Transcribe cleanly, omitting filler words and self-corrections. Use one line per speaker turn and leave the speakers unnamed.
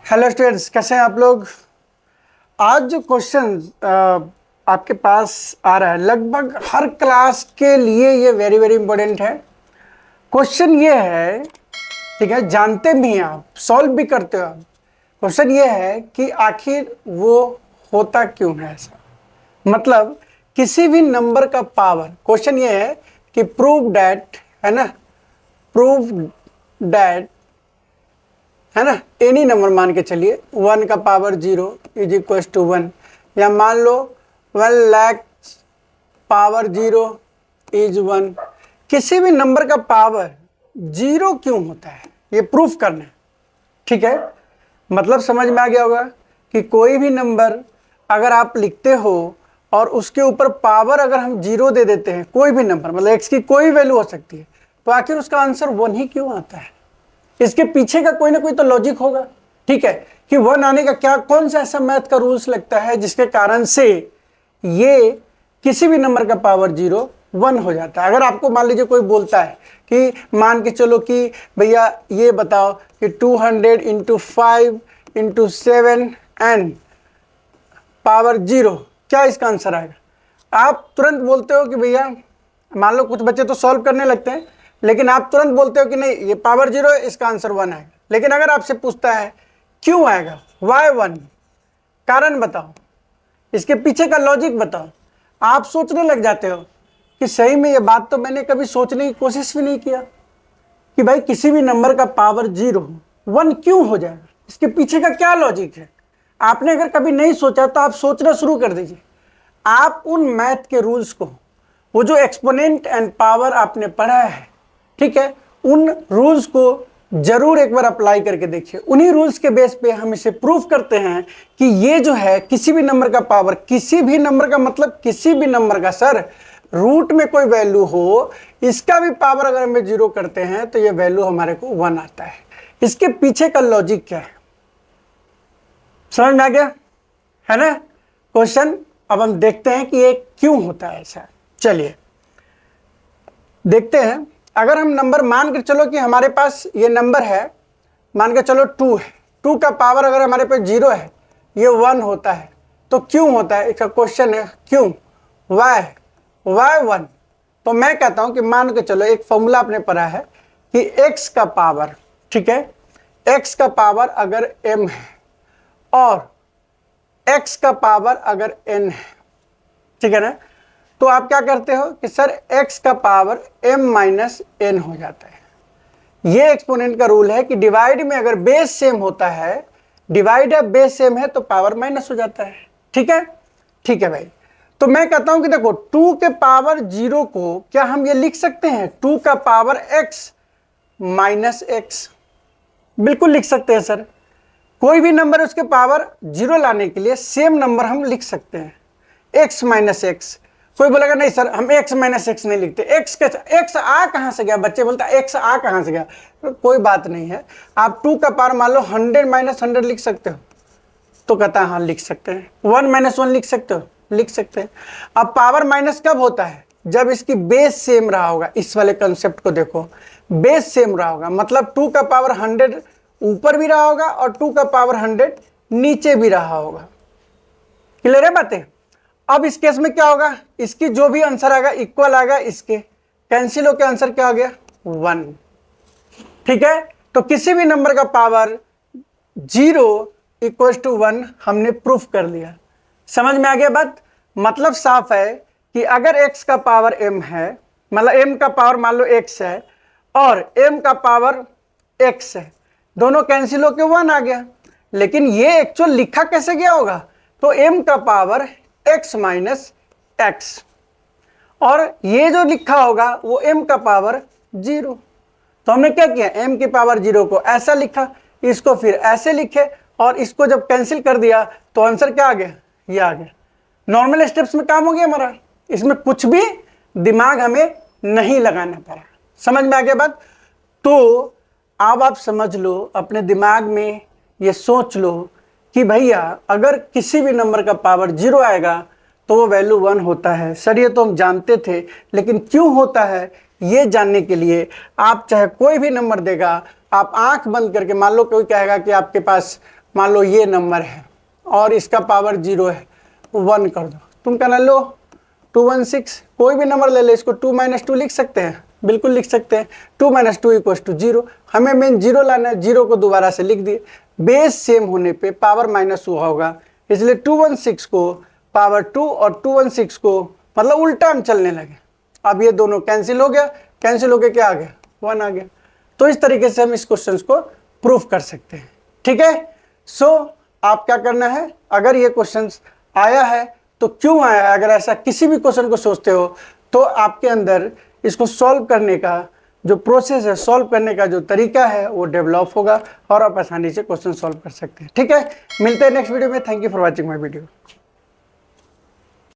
Hello students, कैसे हैं आप लोग। आज जो क्वेश्चन आपके पास आ रहा है लगभग हर क्लास के लिए ये वेरी वेरी इंपॉर्टेंट है। क्वेश्चन ये है, ठीक है, जानते भी हैं आप, सॉल्व भी करते हो आप। क्वेश्चन ये है कि आखिर वो होता क्यों है ऐसा, मतलब किसी भी नंबर का पावर। क्वेश्चन ये है कि प्रूव डैट, है ना, प्रूव डैट, है ना, एनी नंबर मान के चलिए 1 का पावर 0 इज इक्वल टू 1, या मान लो 1,00,000 पावर 0 इज 1। किसी भी नंबर का पावर 0 क्यों होता है ये प्रूफ करना है, ठीक है। मतलब समझ में आ गया होगा कि कोई भी नंबर अगर आप लिखते हो और उसके ऊपर पावर अगर हम 0 दे देते हैं, कोई भी नंबर, मतलब x की कोई वैल्यू हो सकती है, तो आखिर उसका आंसर 1 ही क्यों आता है। इसके पीछे का कोई ना कोई तो लॉजिक होगा, ठीक है, कि 1 आने का क्या, कौन सा ऐसा मैथ का रूल्स लगता है जिसके कारण से ये किसी भी नंबर का पावर 0 1 हो जाता है। अगर आपको मान लीजिए कोई बोलता है कि मान के चलो कि भैया ये बताओ कि 200 इंटू 5 इंटू 7 एंड पावर 0, क्या इसका आंसर आएगा। आप तुरंत बोलते हो कि भैया, मान लो कुछ बच्चे तो सॉल्व करने लगते हैं, लेकिन आप तुरंत बोलते हो कि नहीं ये पावर 0 है, इसका आंसर 1 आएगा। लेकिन अगर आपसे पूछता है क्यों आएगा, वाई 1, कारण बताओ, इसके पीछे का लॉजिक बताओ, आप सोचने लग जाते हो कि सही में ये बात तो मैंने कभी सोचने की कोशिश भी नहीं किया कि भाई किसी भी नंबर का पावर 0 1 क्यों हो जाएगा, इसके पीछे का क्या लॉजिक है। आपने अगर कभी नहीं सोचा तो आप सोचना शुरू कर दीजिए। आप उन मैथ के रूल्स को, वो जो एक्सपोनेंट एंड पावर आपने पढ़ा है, ठीक है, उन रूल्स को जरूर एक बार अप्लाई करके देखिए। उन्हीं रूल्स के बेस पे हम इसे प्रूफ करते हैं कि ये जो है किसी भी नंबर का पावर, किसी भी नंबर का मतलब किसी भी नंबर का, सर रूट में कोई वैल्यू हो, इसका भी पावर अगर हम 0 करते हैं तो ये वैल्यू हमारे को 1 आता है। इसके पीछे का लॉजिक क्या है, समझ में आ गया, है ना क्वेश्चन। अब हम देखते हैं कि ये क्यों होता है ऐसा। चलिए देखते हैं। अगर हम नंबर मान कर चलो कि हमारे पास ये नंबर है, मान के चलो 2 है, 2 का पावर अगर हमारे पास 0 है, ये 1 होता है, तो क्यों होता है, इसका क्वेश्चन है क्यों, वाई 1। तो मैं कहता हूं कि मान के चलो एक फॉर्मूला आपने पढ़ा है कि x का पावर, ठीक है, x का पावर अगर m है और x का पावर अगर n है, ठीक है ना, तो आप क्या करते हो कि सर x का पावर m माइनस n हो जाता है। ये एक्सपोनेंट का रूल है कि डिवाइड में अगर बेस सेम होता है, डिवाइड या बेस सेम है तो पावर माइनस हो जाता है, ठीक है, ठीक है भाई। तो मैं कहता हूं कि देखो 2 के पावर 0 को क्या हम ये लिख सकते हैं 2 का पावर x माइनस x, बिल्कुल लिख सकते हैं सर। कोई भी नंबर उसके पावर 0 लाने के लिए सेम नंबर हम लिख सकते हैं x माइनस x। कोई बोलेगा नहीं सर हम x माइनस x नहीं लिखते, x आ कहां से गया, बच्चे बोलता है x आ कहां से गया। तो कोई बात नहीं है, आप 2 का पावर मान लो 100 माइनस 100 लिख सकते हो, तो कहता है हाँ लिख सकते हैं। 1 माइनस 1 लिख सकते हो, लिख सकते हैं। अब पावर माइनस कब होता है, जब इसकी बेस सेम रहा होगा। इस वाले कंसेप्ट को देखो, बेस सेम रहा होगा, मतलब 2 का पावर 100 ऊपर भी रहा होगा और 2 का पावर 100 नीचे भी रहा होगा। क्लियर है बातें। अब इस केस में क्या होगा, इसकी जो भी आंसर आएगा इक्वल आएगा, इसके कैंसिल होकर आंसर क्या हो गया 1, ठीक है। तो किसी भी नंबर का पावर 0 इक्वल टू 1 हमने प्रूफ कर लिया। समझ में आ गया बात। मतलब साफ है कि अगर x का पावर m है, मतलब m का पावर मान लो x है और m का पावर x है, दोनों कैंसिल होकर 1 आ गया। लेकिन ये एक्चुअल लिखा कैसे गया होगा, तो m का पावर x माइनस x, और ये जो लिखा होगा वो m का पावर 0। तो हमने क्या किया, m की पावर 0 को ऐसा लिखा, इसको फिर ऐसे लिखे, और इसको जब कैंसिल कर दिया तो आंसर क्या आ गया, ये आ गया। नॉर्मल स्टेप्स में काम हो गया हमारा, इसमें कुछ भी दिमाग हमें नहीं लगाना पड़ा। समझ में आ गया बात। तो अब आप समझ लो, अपने दिमाग में ये सोच लो कि भैया अगर किसी भी नंबर का पावर 0 आएगा तो वो वैल्यू 1 होता है। सर ये तो हम जानते थे, लेकिन क्यों होता है ये जानने के लिए आप चाहे कोई भी नंबर देगा, आप आंख बंद करके, मान लो कोई कहेगा कि आपके पास मान लो ये नंबर है और इसका पावर 0 है, 1 कर दो। तुम कहना लो 216, कोई भी नंबर ले ले, इसको 2 - 2 लिख सकते हैं, बिल्कुल लिख सकते हैं। 2 - 2 = 0, हमें मेन 0 लाना है, 0 को दोबारा से लिख दिए। बेस सेम होने पे पावर माइनस हुआ होगा, इसलिए 216 को पावर 2 और 216 को मतलब उल्टा हम चलने लगे। अब ये दोनों कैंसिल हो गया, कैंसिल हो गया, क्या आ गया, 1 आ गया। तो इस तरीके से हम इस क्वेश्चन को प्रूफ कर सकते हैं। ठीक है, सो आप क्या करना है, अगर ये क्वेश्चन आया है तो क्यों आया है, अगर ऐसा किसी भी क्वेश्चन को सोचते हो तो आपके अंदर इसको सॉल्व करने का जो प्रोसेस है, सॉल्व करने का जो तरीका है वो डेवलप होगा और आप आसानी से क्वेश्चन सॉल्व कर सकते हैं। ठीक है, मिलते हैं नेक्स्ट वीडियो में। Thank you for watching my video.